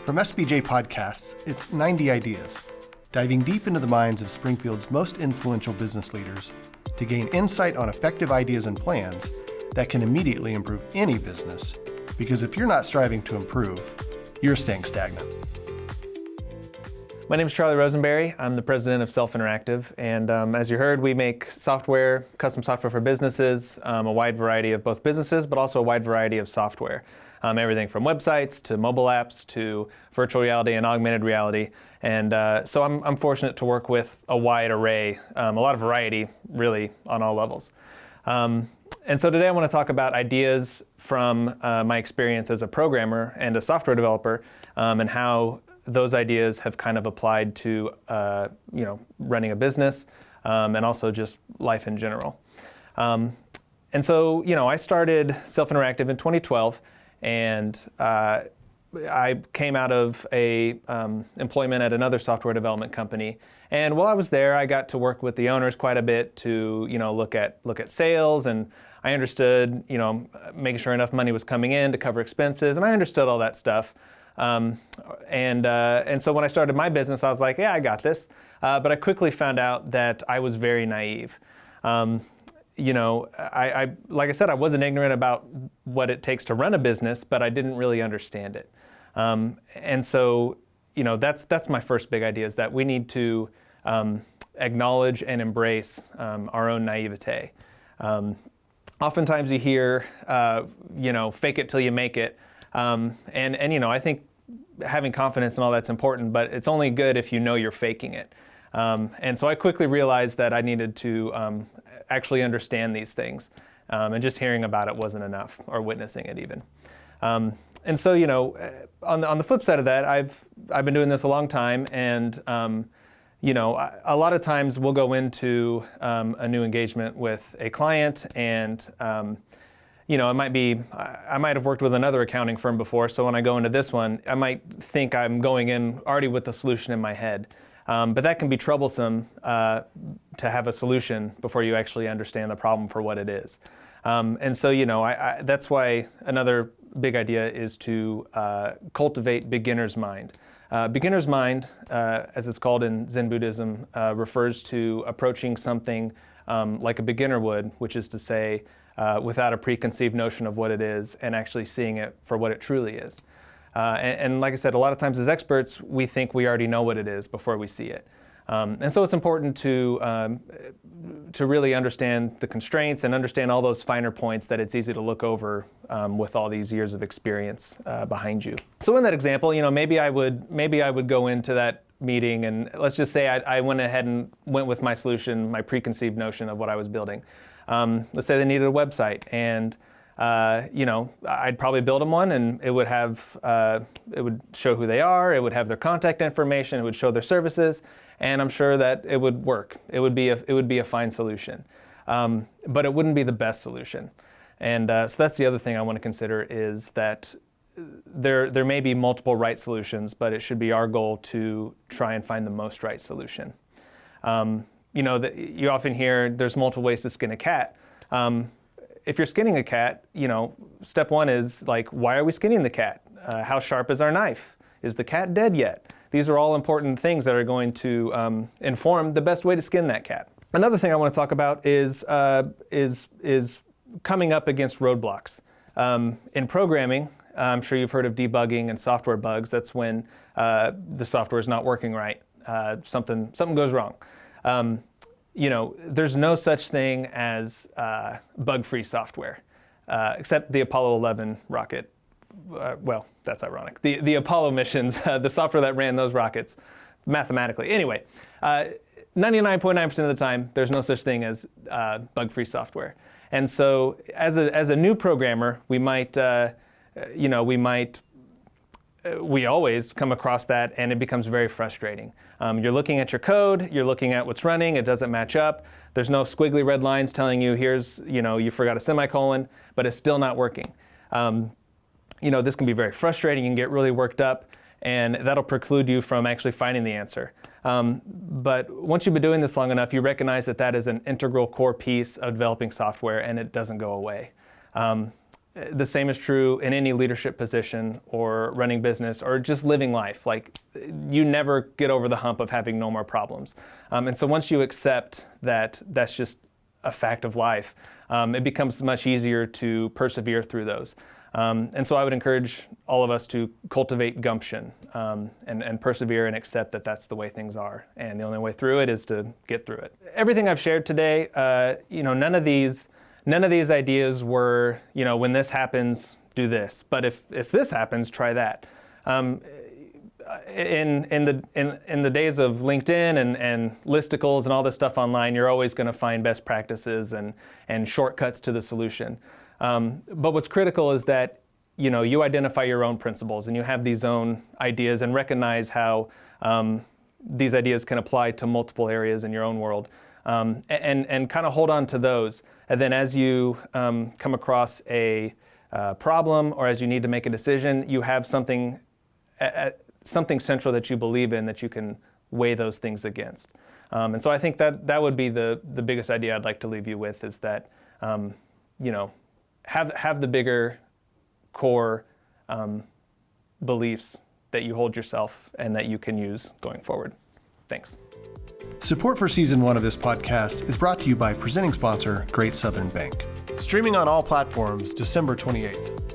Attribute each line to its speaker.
Speaker 1: From SBJ Podcasts, it's 90 Ideas, diving deep into the minds of Springfield's most influential business leaders to gain insight on effective ideas and plans that can immediately improve any business. Because if you're not striving to improve, you're staying stagnant.
Speaker 2: My name is Charlie Rosenbury. I'm the president of Self Interactive, and as you heard, we make software, custom software for businesses, a wide variety of both businesses, but also a wide variety of software. Everything from websites to mobile apps to virtual reality and augmented reality. And so I'm fortunate to work with a wide array, a lot of variety, really, on all levels. And so today I want to talk about ideas from my experience as a programmer and a software developer, and how those ideas have kind of applied to running a business, and also just life in general. And so I started Self Interactive in 2012, and I came out of a employment at another software development company. And while I was there, I got to work with the owners quite a bit to look at sales, and I understood making sure enough money was coming in to cover expenses, and I understood all that stuff. And so when I started my business, I was like, yeah, I got this. But I quickly found out that I was very naive. I like I said, I wasn't ignorant about what it takes to run a business, but I didn't really understand it. And so, that's my first big idea, is that we need to acknowledge and embrace our own naivete. Oftentimes you hear, fake it till you make it. And I think having confidence and all that's important, but it's only good if you know you're faking it. And so I quickly realized that I needed to actually understand these things, and just hearing about it wasn't enough, or witnessing it even. And so on the flip side of that, I've been doing this a long time, and a lot of times we'll go into a new engagement with a client, and it might be, I might have worked with another accounting firm before, so when I go into this one, I might think I'm going in already with the solution in my head. But that can be troublesome to have a solution before you actually understand the problem for what it is. And so, that's why another big idea is to cultivate beginner's mind. Beginner's mind, as it's called in Zen Buddhism, refers to approaching something like a beginner would, which is to say, without a preconceived notion of what it is, and actually seeing it for what it truly is. And like I said, a lot of times as experts, we think we already know what it is before we see it. And so it's important to really understand the constraints and understand all those finer points that it's easy to look over with all these years of experience behind you. So in that example, maybe I would go into that meeting, and let's just say I went ahead and went with my solution, my preconceived notion of what I was building. Let's say they needed a website, and I'd probably build them one, and it would have, it would show who they are, it would have their contact information, it would show their services, and I'm sure that it would work. It would be a fine solution, but it wouldn't be the best solution. And so that's the other thing I want to consider, is that there may be multiple right solutions, but it should be our goal to try and find the most right solution. You often hear there's multiple ways to skin a cat. If you're skinning a cat, step one is like, why are we skinning the cat? How sharp is our knife? Is the cat dead yet? These are all important things that are going to inform the best way to skin that cat. Another thing I want to talk about is coming up against roadblocks. In programming, I'm sure you've heard of debugging and software bugs. That's when the software is not working right. Something goes wrong. There's no such thing as bug-free software, except the Apollo 11 rocket. Well, that's ironic. The Apollo missions, the software that ran those rockets, mathematically. Anyway, 99.9% of the time, there's no such thing as bug-free software. And so, as a new programmer, we always come across that, and it becomes very frustrating. You're looking at your code, you're looking at what's running, it doesn't match up. There's no squiggly red lines telling you, here's, you forgot a semicolon, but it's still not working. This can be very frustrating. You can get really worked up, and that'll preclude you from actually finding the answer. But once you've been doing this long enough, you recognize that that is an integral core piece of developing software, and it doesn't go away. The same is true in any leadership position or running business or just living life. Like, you never get over the hump of having no more problems. And so once you accept that that's just a fact of life, it becomes much easier to persevere through those. And so I would encourage all of us to cultivate gumption and persevere and accept that that's the way things are. And the only way through it is to get through it. Everything I've shared today, none of these ideas were, when this happens, do this. But if this happens, try that. In the days of LinkedIn and listicles and all this stuff online, you're always going to find best practices and shortcuts to the solution. But what's critical is that you identify your own principles and you have these own ideas and recognize how these ideas can apply to multiple areas in your own world, and kind of hold on to those. And then as you come across a problem or as you need to make a decision, you have something central that you believe in that you can weigh those things against. And so I think that would be the biggest idea I'd like to leave you with, is that have the bigger core beliefs that you hold yourself and that you can use going forward. Thanks.
Speaker 1: Support for Season 1 of this podcast is brought to you by presenting sponsor, Great Southern Bank. Streaming on all platforms December 28th.